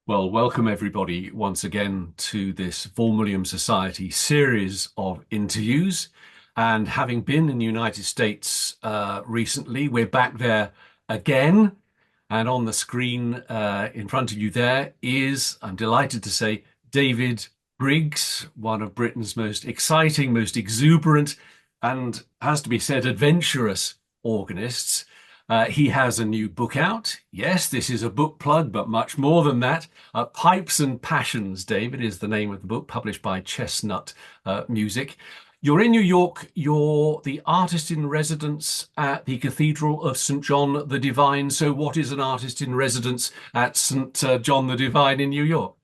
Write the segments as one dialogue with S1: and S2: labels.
S1: Well, welcome everybody once again to this Vaughan Williams Society series of interviews. And having been in the United States recently, we're back there again. And on the screen in front of you there is, I'm delighted to say, David Briggs, one of Britain's most exciting, most exuberant, and has to be said, adventurous organists. He has a new book out. Yes, this is a book plug, but much more than that. Pipes and Passions, David, is the name of the book, published by Chestnut Music. You're in New York. You're the artist in residence at the Cathedral of St. John the Divine. So, what is an artist in residence at St. John the Divine in New York?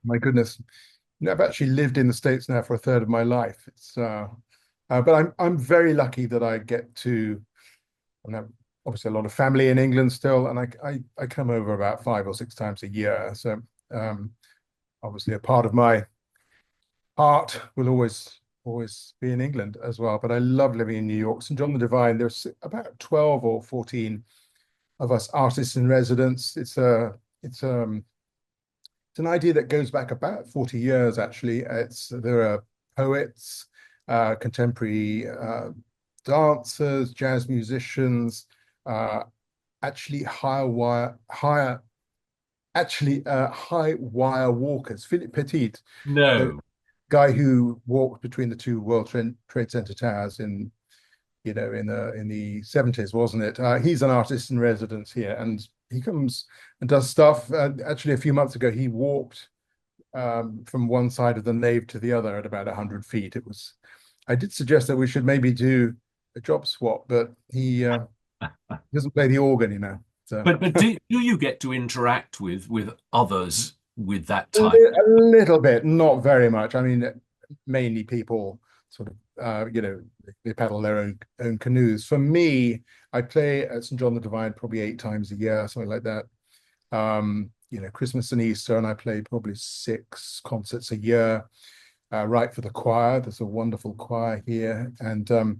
S2: My goodness. I've actually lived in the States now for a third of my life. But I'm very lucky that I get to, I have obviously a lot of family in England still, and I come over about 5 or 6 times a year. So obviously a part of my heart will always be in England as well. But I love living in New York. St. John the Divine, there's about 12 or 14 of us artists in residence. It's an idea that goes back about 40 years, actually. There are poets, contemporary dancers, jazz musicians, actually high wire walkers. Philippe Petit, the
S1: No.
S2: guy who walked between the two World Trade Center towers in the 70s, wasn't it? He's an artist in residence here, and he comes and does stuff. Actually, a few months ago, he walked from one side of the nave to the other at about 100 feet. I did suggest that we should maybe do a job swap, but he doesn't play the organ, So
S1: But do you get to interact with others with that type?
S2: a little bit, not very much. I mean, mainly people sort of, they paddle their own canoes. For me, I play at St. John the Divine probably 8 times a year, something like that. Christmas and Easter, and I play probably 6 concerts a year. Write for the choir. There's a wonderful choir here, and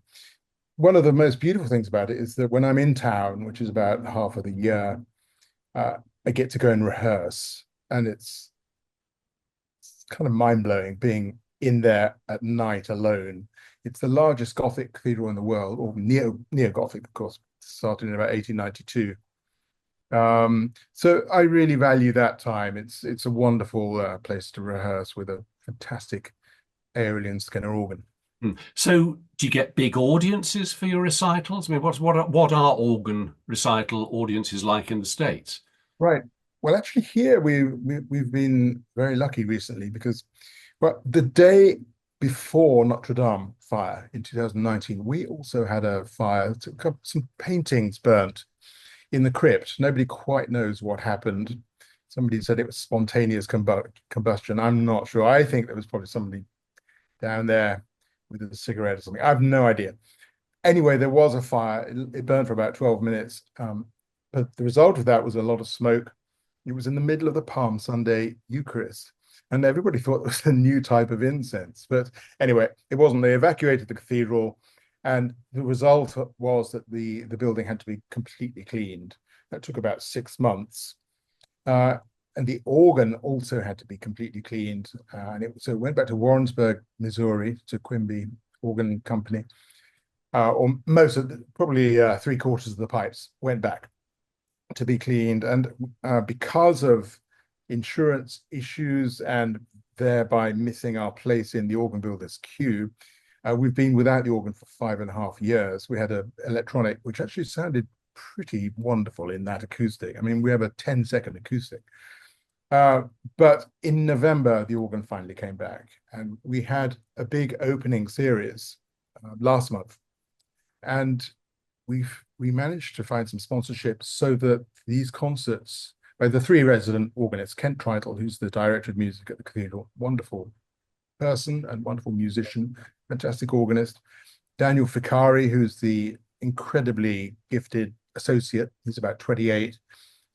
S2: one of the most beautiful things about it is that when I'm in town, which is about half of the year, I get to go and rehearse, and it's kind of mind-blowing being in there at night alone. It's the largest Gothic cathedral in the world, or neo-Gothic, of course, started in about 1892. So I really value that time. It's a wonderful place to rehearse with a fantastic Aeolian Skinner organ.
S1: So, do you get big audiences for your recitals? I mean, what are organ recital audiences like in the States?
S2: Right. Well, actually, here we've been very lucky recently because, well, the day before Notre Dame fire in 2019, we also had a fire. Some paintings burnt in the crypt. Nobody quite knows what happened. Somebody said it was spontaneous combustion. I'm not sure. I think there was probably somebody down there with a cigarette or something. I have no idea. Anyway, there was a fire. It burned for about 12 minutes. But the result of that was a lot of smoke. It was in the middle of the Palm Sunday Eucharist. And everybody thought it was a new type of incense. But anyway, it wasn't. They evacuated the cathedral. And the result was that the building had to be completely cleaned. That took about 6 months. And the organ also had to be completely cleaned. So it went back to Warrensburg, Missouri, to Quimby Organ Company. Or probably 3/4 of the pipes went back to be cleaned. And because of insurance issues and thereby missing our place in the organ builder's queue, we've been without the organ for 5.5 years. We had an electronic, which actually sounded pretty wonderful in that acoustic. I mean, we have a 10-second acoustic. But in November, the organ finally came back, and we had a big opening series last month. And we managed to find some sponsorships so that these concerts by the three resident organists, Kent Tritle, who's the director of music at the cathedral, wonderful person and wonderful musician, fantastic organist, Daniel Ficari, who's the incredibly gifted associate. He's about 28.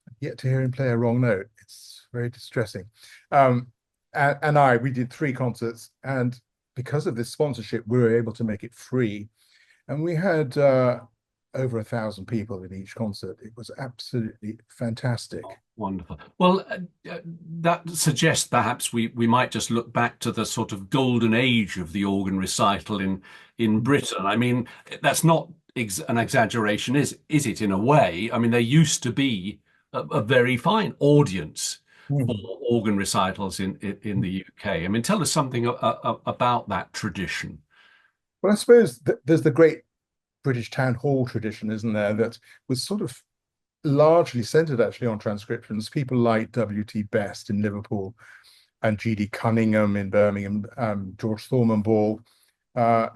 S2: I've yet to hear him play a wrong note. It's very distressing. We did 3 concerts, and because of this sponsorship, we were able to make it free. And we had over 1,000 people in each concert. It was absolutely fantastic.
S1: Wonderful. Well, that suggests perhaps we might just look back to the sort of golden age of the organ recital in Britain. I mean, that's not ex an exaggeration, is it? In a way, I mean, there used to be a very fine audience for
S2: Mm.
S1: organ recitals in the UK. I mean, tell us something about that tradition.
S2: Well, I suppose there's the great British town hall tradition, isn't there, that was sort of largely centered actually on transcriptions. People like W.T. Best in Liverpool and G.D. Cunningham in Birmingham, George Thorman Ball, uh,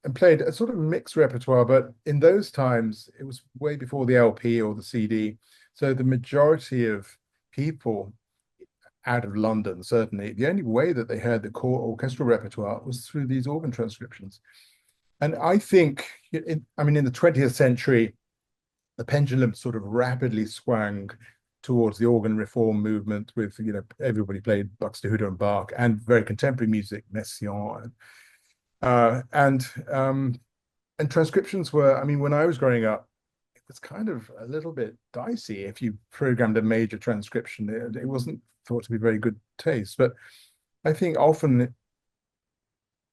S2: and played a sort of mixed repertoire. But in those times, it was way before the LP or the CD. So the majority of people out of London, certainly, the only way that they heard the core orchestral repertoire was through these organ transcriptions. And I think, I mean, in the 20th century, the pendulum sort of rapidly swung towards the organ reform movement with, everybody played Buxtehude and Bach and very contemporary music, Messiaen. Uh, and um, and transcriptions were, I mean, when I was growing up, it was kind of a little bit dicey if you programmed a major transcription. It wasn't thought to be very good taste. But I think often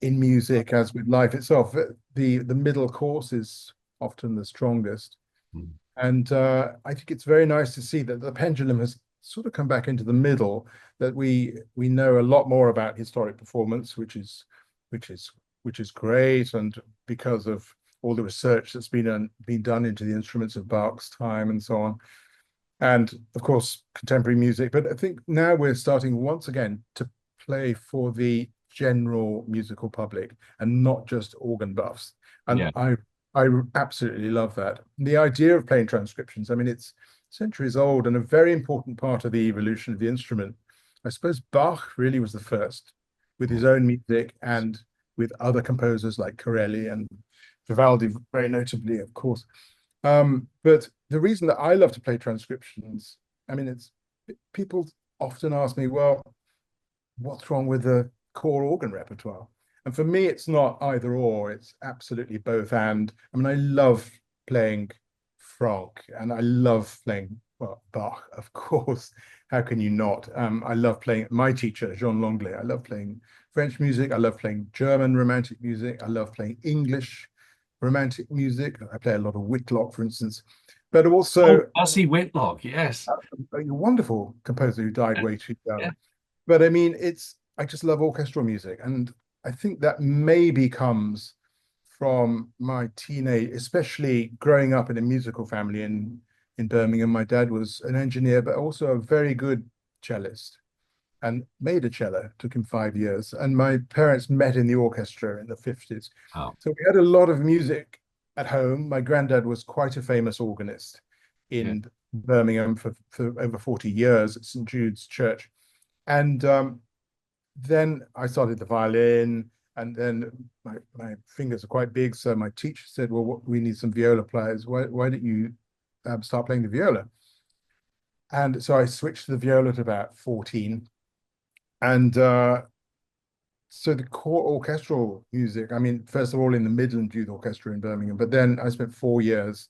S2: in music, as with life itself, the middle course is often the strongest.
S1: Mm.
S2: And I think it's very nice to see that the pendulum has sort of come back into the middle, that we know a lot more about historic performance, which is which is great, and because of all the research that's been done into the instruments of Bach's time and so on, and of course contemporary music. But I think now we're starting once again to play for the general musical public and not just organ buffs. And
S1: Yeah.
S2: I absolutely love that. The idea of playing transcriptions, I mean, it's centuries old and a very important part of the evolution of the instrument. I suppose Bach really was the first with his own music and with other composers like Corelli and Vivaldi, very notably, of course. But the reason that I love to play transcriptions, I mean, it's people often ask me, well, what's wrong with the core organ repertoire? And for me, it's not either or, it's absolutely both. And I mean, I love playing Franck and I love playing, well, Bach, of course. How can you not? I love playing my teacher, Jean Langlais. I love playing French music. I love playing German romantic music. I love playing English romantic music. I play a lot of Whitlock, for instance, but
S1: Oh,
S2: also
S1: Percy Whitlock, yes.
S2: a wonderful composer who died
S1: Yeah.
S2: way too
S1: Yeah.
S2: young. But I mean, I just love orchestral music. And I think that maybe comes from my teenage, especially growing up in a musical family in Birmingham. My dad was an engineer, but also a very good cellist and made a cello. Took him 5 years. And my parents met in the orchestra in the 50s.
S1: Oh,
S2: So we had a lot of music at home. My granddad was quite a famous organist
S1: yeah.
S2: in Birmingham for over 40 years at St. Jude's Church. And then I started the violin, and then my fingers are quite big. So my teacher said, well, we need some viola players. Why don't you start playing the viola? And so I switched to the viola at about 14. And so the core orchestral music, I mean, first of all, in the Midland Youth Orchestra in Birmingham, but then I spent 4 years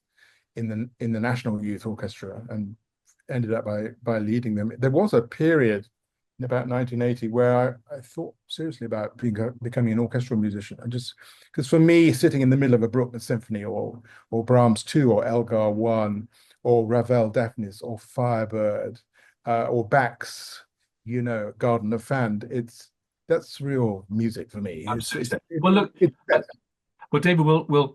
S2: in the National Youth Orchestra and ended up by leading them. There was a period in about 1980 where I thought seriously about becoming an orchestral musician. And just because for me, sitting in the middle of a Bruckner symphony or Brahms 2 or Elgar 1 or Ravel Daphnis or Firebird or Bach's, Garden of Fand, that's real music for me.
S1: Absolutely. Well, look, well, David, we'll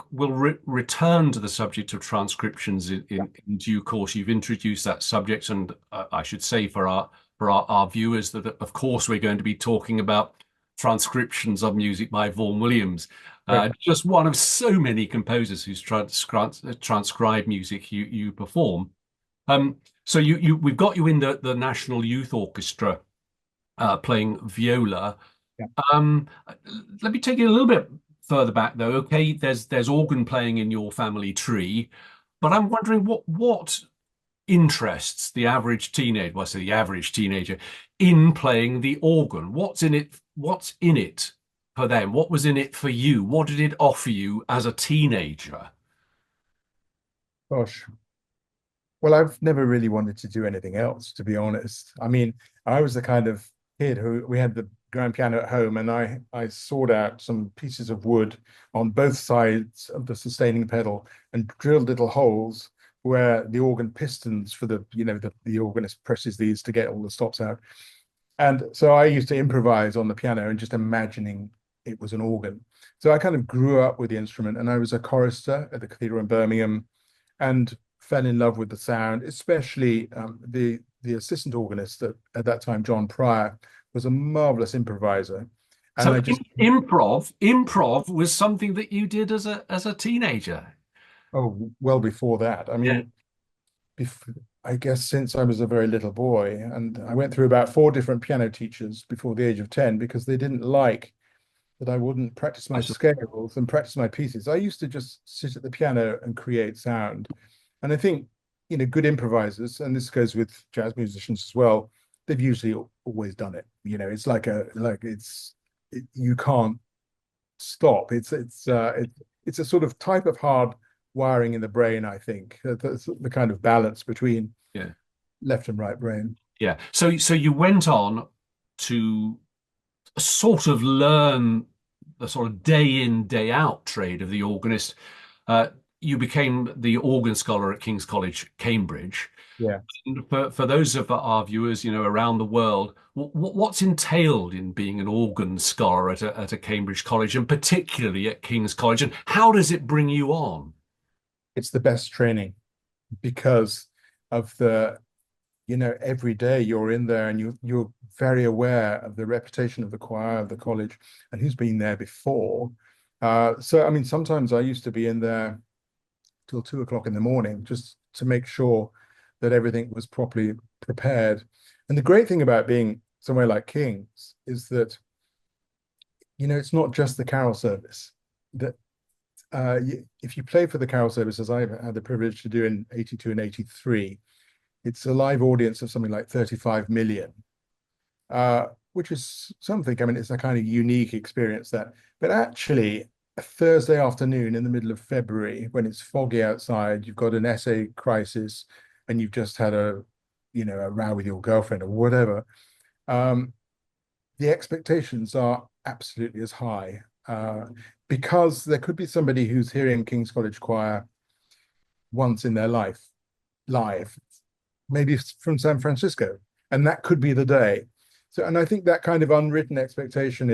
S1: return to the subject of transcriptions in due course. You've introduced that subject, and I should say for our viewers that, of course, we're going to be talking about transcriptions of music by Vaughan Williams,
S2: Right.
S1: just one of so many composers who's transcribed music you perform. So we've got you in the National Youth Orchestra playing viola.
S2: Yeah.
S1: Let me take you a little bit further back though. Okay, there's organ playing in your family tree, but I'm wondering what interests the average teenager, well, I say the average teenager, in playing the organ. What's in it? What's in it for them? What was in it for you? What did it offer you as a teenager?
S2: Gosh. Well, I've never really wanted to do anything else, to be honest. I mean, I was the kind of kid who we had the grand piano at home, and I sawed out some pieces of wood on both sides of the sustaining pedal and drilled little holes where the organ pistons for the organist presses these to get all the stops out. And so I used to improvise on the piano and just imagining it was an organ. So I kind of grew up with the instrument, and I was a chorister at the cathedral in Birmingham and fell in love with the sound, especially the assistant organist at that time, John Pryor, was a marvelous improviser. And
S1: So
S2: I just,
S1: improv was something that you did as a teenager.
S2: oh, well before that. I
S1: Yeah.
S2: mean, I guess since I was a very little boy, and I went through about four different piano teachers before the age of 10 because they didn't like that I wouldn't practice my scales and practice my pieces. I used to just sit at the piano and create sound. And I think, good improvisers, and this goes with jazz musicians as well, they've usually always done it. It's you can't stop. It's a sort of type of hard wiring in the brain, I think. That's the kind of balance between
S1: Yeah.
S2: left and right brain.
S1: Yeah. So you went on to sort of learn the sort of day in, day out trade of the organist. Uh, you became the organ scholar at King's College, Cambridge.
S2: Yeah.
S1: And for those of our viewers, around the world, what's entailed in being an organ scholar at a Cambridge college, and particularly at King's College, and how does it bring you on?
S2: It's the best training because of every day you're in there and you're very aware of the reputation of the choir of the college and who's been there before. So I mean, sometimes I used to be in there till 2 o'clock in the morning just to make sure that everything was properly prepared. And the great thing about being somewhere like King's is that it's not just the carol service. That if you play for the carol service, as I've had the privilege to do in 82 and 83, it's a live audience of something like 35 million, which is something. I mean, it's a kind of unique experience that. But actually, a Thursday afternoon in the middle of February, when it's foggy outside, you've got an essay crisis, and you've just had a row with your girlfriend or whatever. The expectations are absolutely as high because there could be somebody who's hearing King's College Choir once in their life live, maybe from San Francisco, and that could be the day. So, and I think that kind of unwritten expectation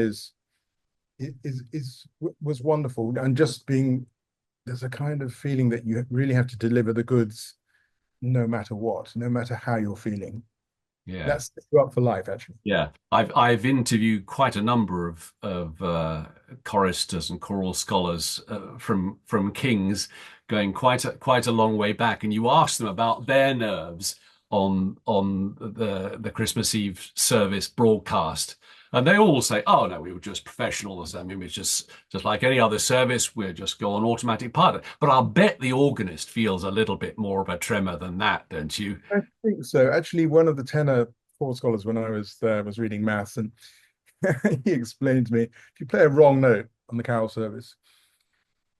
S2: was wonderful, and just there's a kind of feeling that you really have to deliver the goods, no matter what, no matter how you're feeling.
S1: Yeah.
S2: That's you up for life, actually.
S1: Yeah, I've interviewed quite a number of choristers and choral scholars from King's, going quite a long way back, and you ask them about their nerves on the Christmas Eve service broadcast, and they all say, "Oh no, we were just professionals. I mean, it's just like any other service. We're just go on automatic pilot." But I'll bet the organist feels a little bit more of a tremor than that, don't you?
S2: I think so. Actually, one of the tenor choral scholars when I was there was reading maths, and he explained to me, if you play a wrong note on the carol service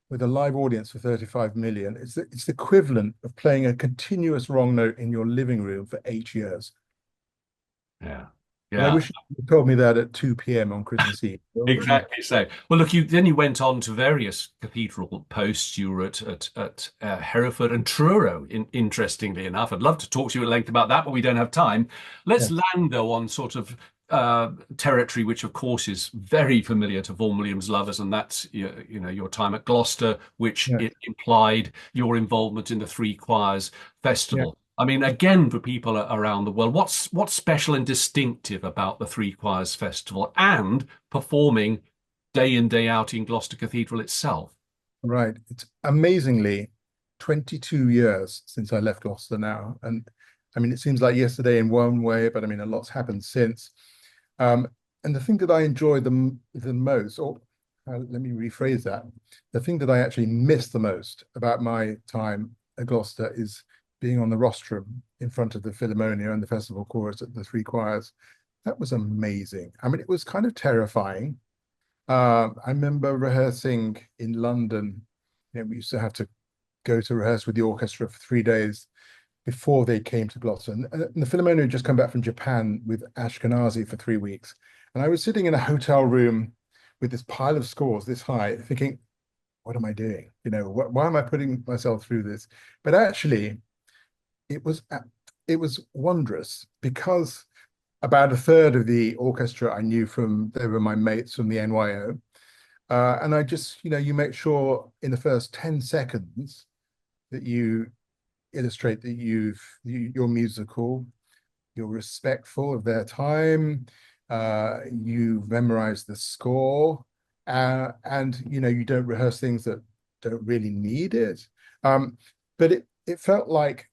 S2: with a live audience for 35 million, it's the equivalent of playing a continuous wrong note in your living room for 8 years.
S1: Yeah.
S2: And I
S1: Yeah.
S2: wish you told me that at 2 p.m. on Christmas Eve.
S1: Exactly so. Well, look, you went on to various cathedral posts. You were at Hereford and Truro. Interestingly enough, I'd love to talk to you at length about that, but we don't have time. Let's
S2: Yes.
S1: land though on sort of territory, which of course is very familiar to Vaughan Williams lovers, and that's your time at Gloucester, which
S2: Yes.
S1: it implied your involvement in the Three Choirs
S2: Yeah.
S1: Festival. I mean, again, for people around the world, what's special and distinctive about the Three Choirs Festival and performing day in, day out in Gloucester Cathedral itself?
S2: Right. It's amazingly 22 years since I left Gloucester now. And I mean, it seems like yesterday in one way, but I mean, a lot's happened since. Um, and the thing that I enjoy the most, or let me rephrase that, the thing that I actually miss the most about my time at Gloucester is being on the rostrum in front of the Philharmonia and the festival chorus at the Three Choirs. That was amazing. I mean, it was kind of terrifying. I remember rehearsing in London. We used to have to go to rehearse with the orchestra for 3 days before they came to Gloucester. And the Philharmonia had just come back from Japan with Ashkenazi for 3 weeks. And I was sitting in a hotel room with this pile of scores this high, thinking, what am I doing? Why am I putting myself through this? But actually, it was wondrous, because about a third of the orchestra I knew they were my mates from the NYO. And I just, you make sure in the first 10 seconds that you illustrate that you're musical, you're respectful of their time, you've memorized the score, and you don't rehearse things that don't really need it. But it felt like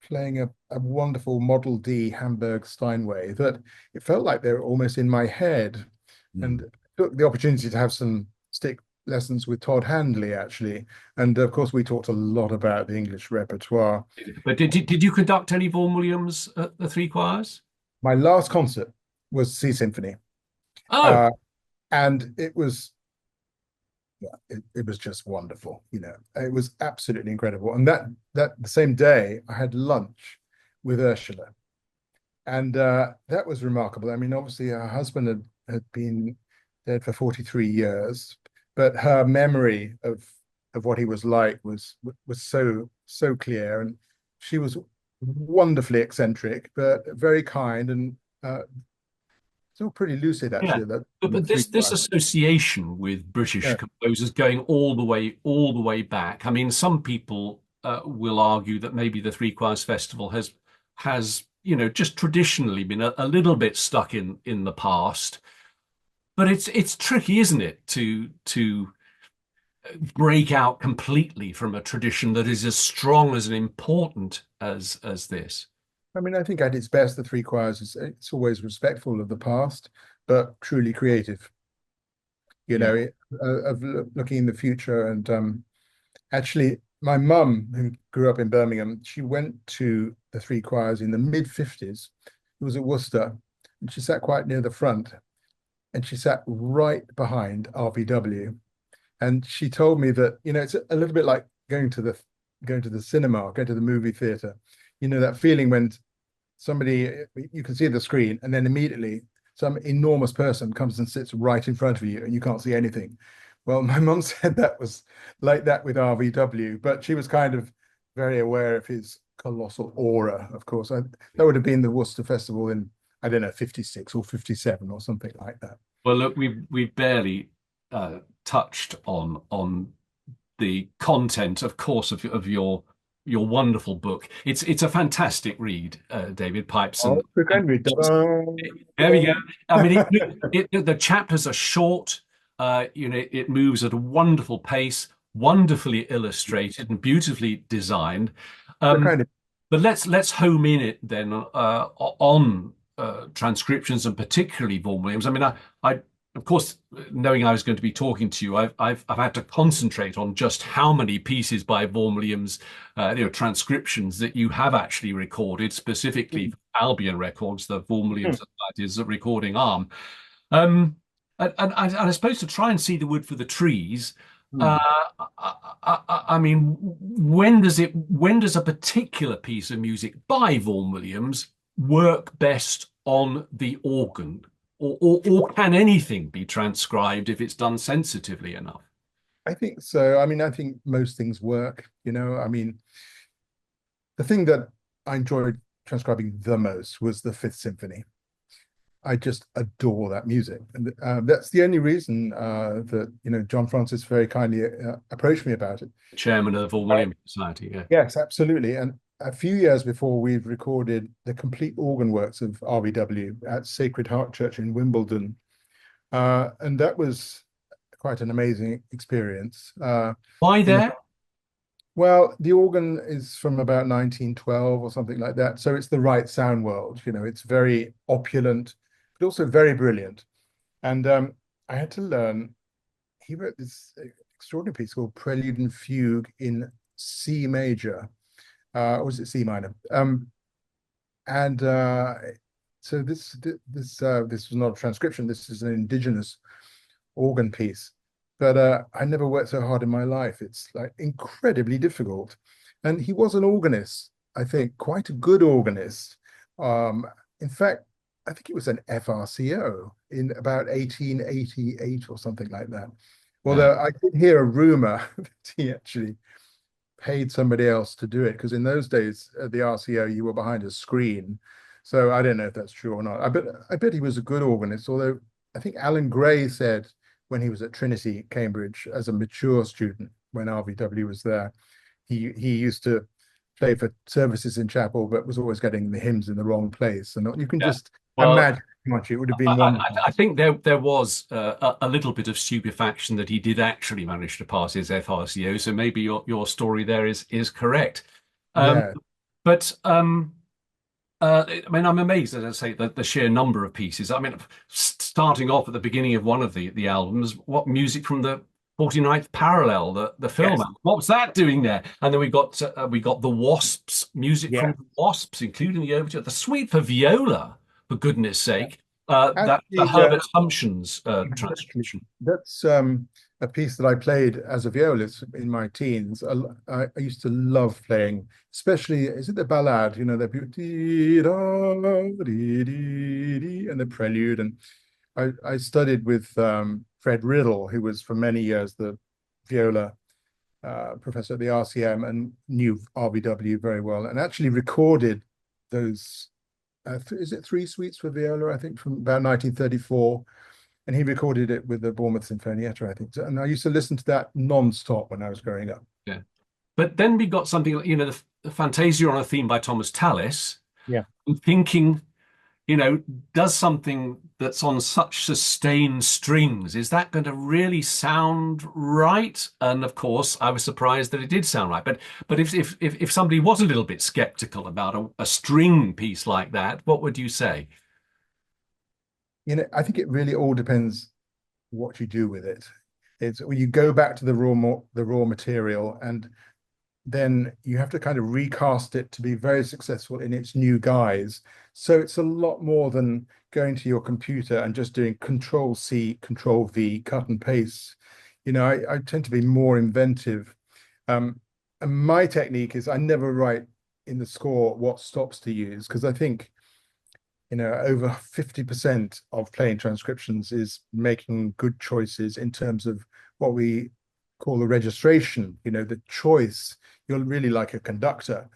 S2: playing a wonderful Model D Hamburg Steinway, that it felt like they were almost in my head. And took the opportunity to have some stick lessons with Todd Handley, actually. And of course, we talked a lot about the English repertoire.
S1: But did you conduct any Vaughan Williams at the three choirs?
S2: My last concert was Sea Symphony.
S1: Oh,
S2: And it was, yeah, it was just wonderful. It was absolutely incredible. And that the same day I had lunch with Ursula. And that was remarkable. I mean, obviously her husband had been dead for 43 years, but her memory of what he was like was so clear. And she was wonderfully eccentric, but very kind, and still pretty lucid,
S1: yeah.
S2: actually.
S1: But this association with British
S2: Yeah.
S1: composers going all the way back. I mean, some people will argue that maybe the Three Choirs Festival has just traditionally been a little bit stuck in the past. But it's tricky, isn't it, to break out completely from a tradition that is as strong as and important as this.
S2: I mean, I think at its best, the Three Choirs it's always respectful of the past, but truly creative.
S1: Yeah.
S2: Of looking in the future. And actually, my mum, who grew up in Birmingham, she went to the Three Choirs in the mid-50s. It was at Worcester, and she sat quite near the front, and she sat right behind RVW. And she told me that, it's a little bit like going to the cinema, going to the movie theater. That feeling when you can see the screen, and then immediately some enormous person comes and sits right in front of you and you can't see anything. Well, my mum said that was like that with RVW, but she was kind of very aware of his colossal aura, of course. That would have been the Worcester Festival in, I don't know, 56 or 57 or something like that.
S1: Well, look, we've barely touched on the content, of course, of your wonderful book. It's a fantastic read, David Pipes,
S2: Oh,
S1: and
S2: pretend we
S1: there we go. I mean, the chapters are short. It moves at a wonderful pace, wonderfully illustrated and beautifully designed.
S2: kind of.
S1: But let's home in it then on transcriptions, and particularly Vaughan Williams. I mean, I of course, knowing I was going to be talking to you, I've had to concentrate on just how many pieces by Vaughan Williams, transcriptions that you have actually recorded, specifically for Albion Records, the Vaughan Williams Society's recording arm. And I suppose to try and see the wood for the trees. Uh, I mean, when does a particular piece of music by Vaughan Williams work best on the organ? Or can anything be transcribed if it's done sensitively enough?
S2: I think so. I mean, I think most things work, I mean, the thing that I enjoyed transcribing the most was the Fifth Symphony. I just adore that music. And that's the only reason that, John Francis very kindly approached me about it.
S1: Chairman of the Vaughan Williams Society, yeah.
S2: Yes, absolutely. And a few years before, we've recorded the complete organ works of RVW at Sacred Heart Church in Wimbledon. And that was quite an amazing experience.
S1: Why there?
S2: Well, the organ is from about 1912 or something like that. So it's the right sound world. It's very opulent, but also very brilliant. And I had to learn, he wrote this extraordinary piece called Prelude and Fugue in C major. Or was it C minor? And so this was not a transcription. This is an indigenous organ piece. but I never worked so hard in my life. It's like incredibly difficult. And he was an organist, I think, quite a good organist. Um, in fact, I think it was an FRCO in about 1888 or something like that.
S1: Yeah.
S2: Although I did hear a rumor that he actually paid somebody else to do it, because in those days at the RCO you were behind a screen. So I don't know if that's true or not. I bet he was a good organist, although I think Alan Gray said when he was at Trinity, Cambridge, as a mature student, when RVW was there, he used to play for services in chapel, but was always getting the hymns in the wrong place. And you can
S1: Yeah.
S2: just
S1: Well,
S2: imagine how much it would have been
S1: I
S2: wonderful.
S1: I think there was a little bit of stupefaction that he did actually manage to pass his FRCO. So maybe your story there is correct. Um,
S2: Yeah.
S1: but I mean, I'm amazed, as I say, the sheer number of pieces. I mean, starting off at the beginning of one of the albums, what music from the 49th parallel, the film.
S2: Yes.
S1: What was that doing there? And then we got the Wasps, music
S2: Yeah.
S1: from the Wasps, including the overture, the suite for viola, for goodness
S2: Yeah.
S1: sake. That the
S2: Actually,
S1: Herbert Humptions
S2: exactly.
S1: transcription.
S2: That's a piece that I played as a violist in my teens. I used to love playing, especially, is it the ballad? You know, the and the prelude. And I studied with Fred Riddle, who was for many years the viola professor at the RCM and knew RVW very well, and actually recorded those. Is it three suites for viola? I think from about 1934, and he recorded it with the Bournemouth Sinfonietta, I think. And I used to listen to that non-stop when I was growing up.
S1: Yeah. But then we got something like, the Fantasia on a Theme by Thomas Tallis.
S2: Yeah.
S1: I'm thinking, does something that's on such sustained strings, is that going to really sound right? And of course, I was surprised that it did sound right. But if somebody was a little bit skeptical about a string piece like that, what would you say?
S2: I think it really all depends what you do with it. It's when you go back to the raw material, and then you have to kind of recast it to be very successful in its new guise. So it's a lot more than going to your computer and just doing Control C, Control V, cut and paste. I tend to be more inventive. And my technique is I never write in the score what stops to use, because I think over 50% of playing transcriptions is making good choices in terms of what we call the registration, the choice. You're really like a conductor,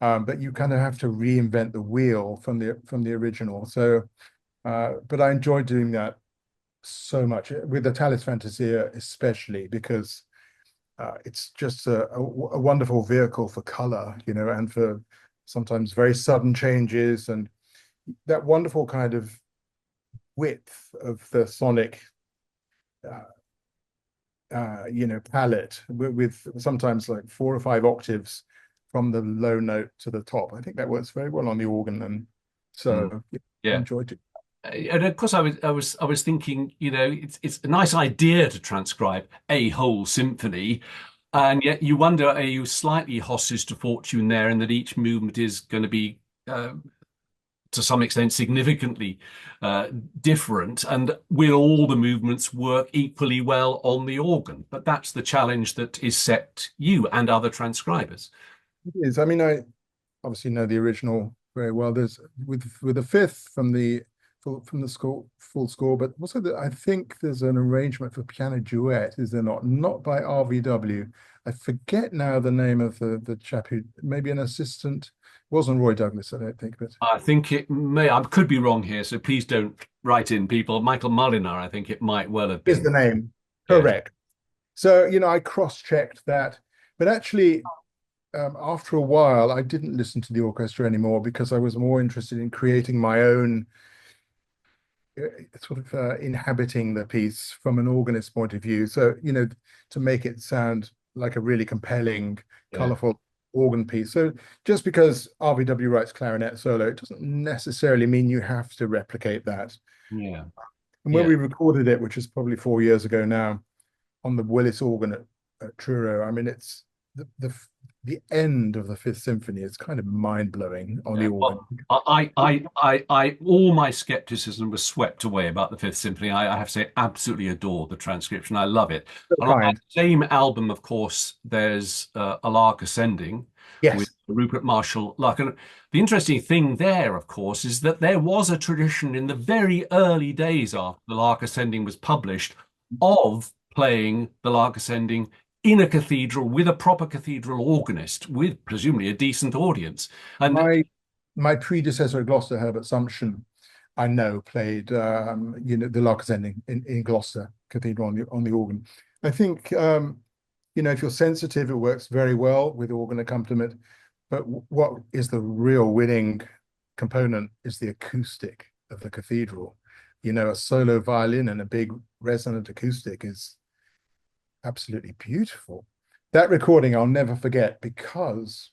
S2: but you kind of have to reinvent the wheel from the original. So, but I enjoy doing that so much with the Tallis Fantasia, especially because it's just a wonderful vehicle for color, and for sometimes very sudden changes, and that wonderful kind of width of the sonic palette with sometimes like 4 or 5 octaves from the low note to the top. I think that works very well on the organ, and
S1: Mm,
S2: so yeah, I
S1: yeah.
S2: enjoyed it.
S1: And of course, I was thinking, it's a nice idea to transcribe a whole symphony, and yet you wonder, are you slightly hostage to fortune there, and that each movement is going to be, to some extent, significantly uh, different, and will all the movements work equally well on the organ? But that's the challenge that is set you and other transcribers.
S2: It is. I mean, I obviously know the original very well. There's with the fifth from the score full score, but also I think there's an arrangement for piano duet, is there not? Not by RVW. I forget now the name of the chap who maybe an assistant. It wasn't Roy Douglas, I don't think, but
S1: I think it may, I could be wrong here, so please don't write in, people. Michael Mulliner, I think it might well have
S2: is
S1: been.
S2: the name
S1: Yes.
S2: correct? So, I cross-checked that, but actually, after a while, I didn't listen to the orchestra anymore because I was more interested in creating my own sort of inhabiting the piece from an organist point of view. So, to make it sound like a really compelling,
S1: Yeah.
S2: colorful organ piece. So just because RVW writes clarinet solo, it doesn't necessarily mean you have to replicate that.
S1: Yeah.
S2: And when
S1: Yeah.
S2: we recorded it, which is probably 4 years ago now, on the Willis organ at Truro, I mean, it's the the end of the Fifth Symphony is kind of mind-blowing on the
S1: Yeah,
S2: organ.
S1: well, all my skepticism was swept away about the Fifth Symphony. I have to say, absolutely adore the transcription. I love it.
S2: So
S1: On that
S2: kind.
S1: same album, of course, there's a Lark Ascending with
S2: Yes.
S1: Rupert Marshall Lark. And the interesting thing there, of course, is that there was a tradition in the very early days after the Lark Ascending was published of playing the Lark Ascending in a cathedral with a proper cathedral organist, with presumably a decent audience. And
S2: My predecessor at Gloucester, Herbert Sumption, I know played the Lark Ascending in Gloucester Cathedral on the organ. I think if you're sensitive, it works very well with organ accompaniment. But what is the real winning component is the acoustic of the cathedral. A solo violin and a big resonant acoustic is absolutely beautiful. That recording I'll never forget, because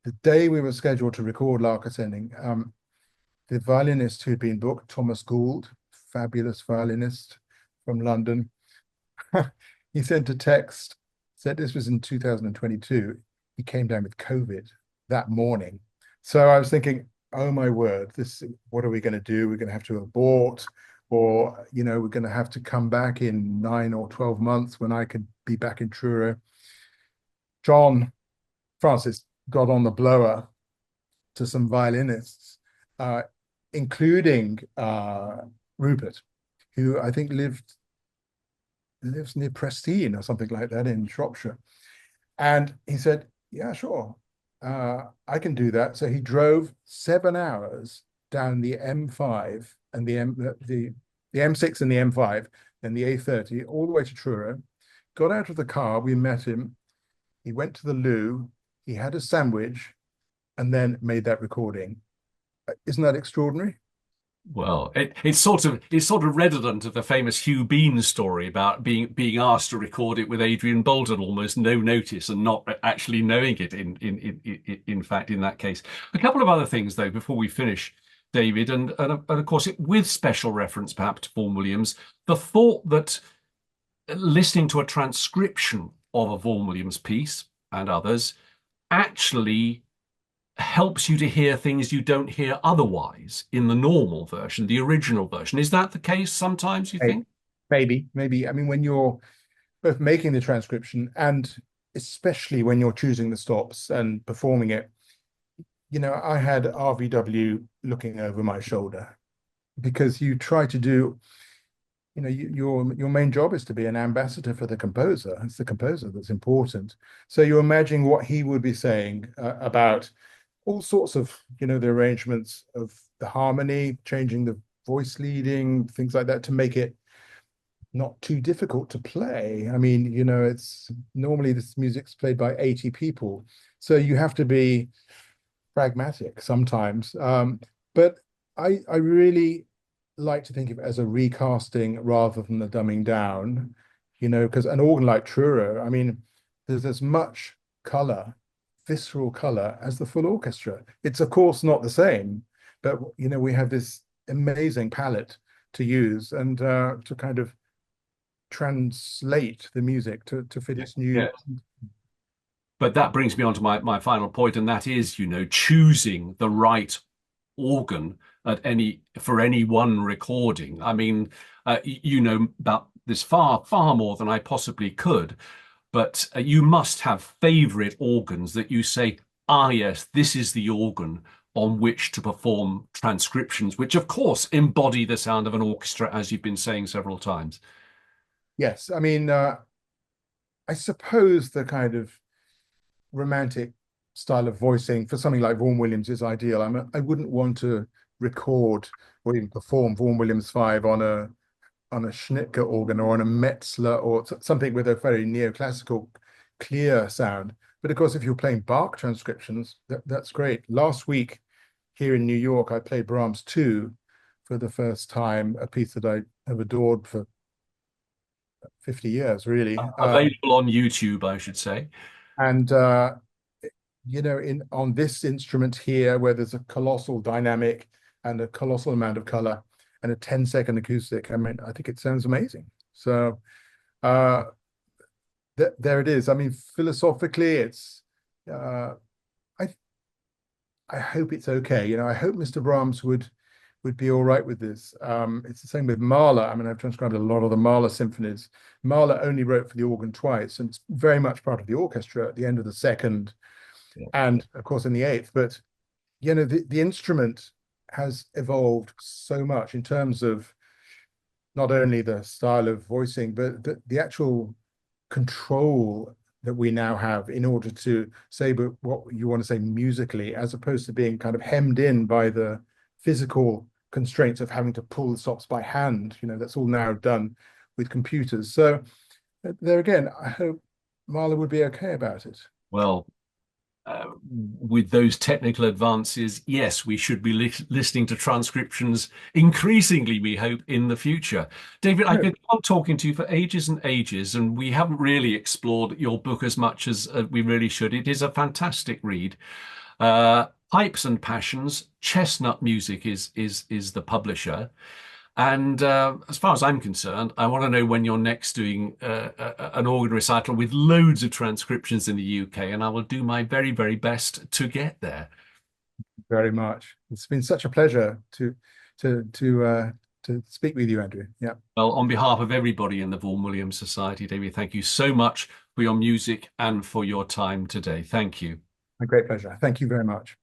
S2: the day we were scheduled to record Lark Ascending, the violinist who'd been booked, Thomas Gould, fabulous violinist from London, he sent a text, said this was in 2022. He came down with COVID that morning. So I was thinking, oh my word, what are we going to do? We're going to have to abort, or we're going to have to come back in 9 or 12 months when I could be back in Truro. John Francis got on the blower to some violinists, including Rupert, who I think lives near Prestine or something like that in Shropshire. And he said, yeah, sure, I can do that. So he drove 7 hours down the M5 and the M6 and the M5 and the A30 all the way to Truro, got out of the car, we met him, he went to the loo, he had a sandwich, and then made that recording. Isn't that extraordinary?
S1: well, it's sort of redundant of the famous Hugh Bean story about being asked to record it with Adrian Bolton, almost no notice, and not actually knowing it. In fact, in that case, a couple of other things though before we finish, David, and of course with special reference perhaps to Vaughan Williams, the thought that listening to a transcription of a Vaughan Williams piece and others actually helps you to hear things you don't hear otherwise in the normal version, the original version. Is that the case sometimes, you think?
S2: Maybe. I mean, when you're both making the transcription and especially when you're choosing the stops and performing it, I had RVW looking over my shoulder, because you try to do, your main job is to be an ambassador for the composer. It's the composer that's important. So you imagine what he would be saying about all sorts of, the arrangements of the harmony, changing the voice leading, things like that, to make it not too difficult to play. I mean, it's normally this music's played by 80 people, so you have to be pragmatic sometimes. But I really like to think of it as a recasting rather than the dumbing down, because an organ like Truro, I mean, there's as much color, visceral color, as the full orchestra. It's of course not the same, but we have this amazing palette to use and to kind of translate the music to fit its new.
S1: Yeah. But that brings me on to my final point, and that is, choosing the right organ for any one recording. I mean, you know about this far more than I possibly could, but you must have favorite organs that you say, ah, yes, this is the organ on which to perform transcriptions, which of course embody the sound of an orchestra, as you've been saying several times.
S2: Yes, I mean, I suppose the kind of romantic style of voicing for something like Vaughan Williams is ideal. I wouldn't want to record or even perform Vaughan Williams 5 on a Schnitger organ or on a Metzler or something with a very neoclassical clear sound. But of course, if you're playing Bach transcriptions, that's great. Last week here in New York, I played Brahms 2 for the first time, a piece that I have adored for 50 years, really.
S1: Available on YouTube, I should say.
S2: And on this instrument here, where there's a colossal dynamic and a colossal amount of color and a 10-second acoustic, I mean, I think it sounds amazing. So there it is. I mean, philosophically, it's uh, I I hope it's okay. You know, I hope Mr. Brahms would be all right with this. It's the same with Mahler. I mean, I've transcribed a lot of the Mahler symphonies. Mahler only wrote for the organ twice, and it's very much part of the orchestra at the end of the second,
S1: Yeah.
S2: and of course in the eighth. But you know, the instrument has evolved so much in terms of not only the style of voicing, but the actual control that we now have in order to say what you want to say musically, as opposed to being kind of hemmed in by the physical constraints of having to pull the stops by hand. You know, that's all now done with computers. So there again, I hope Mahler would be okay about it.
S1: Well, with those technical advances, yes, we should be listening to transcriptions increasingly, we hope, in the future. David, I could go on talking to you for ages and ages, and we haven't really explored your book as much as we really should. It is a fantastic read. Pipes and Passions, Chestnut Music is the publisher. And as far as I'm concerned, I want to know when you're next doing an organ recital with loads of transcriptions in the UK, and I will do my very, very best to get there.
S2: Very much. It's been such a pleasure to speak with you, Andrew. Yeah.
S1: Well, on behalf of everybody in the Vaughan Williams Society, David, thank you so much for your music and for your time today. Thank you.
S2: A great pleasure. Thank you very much.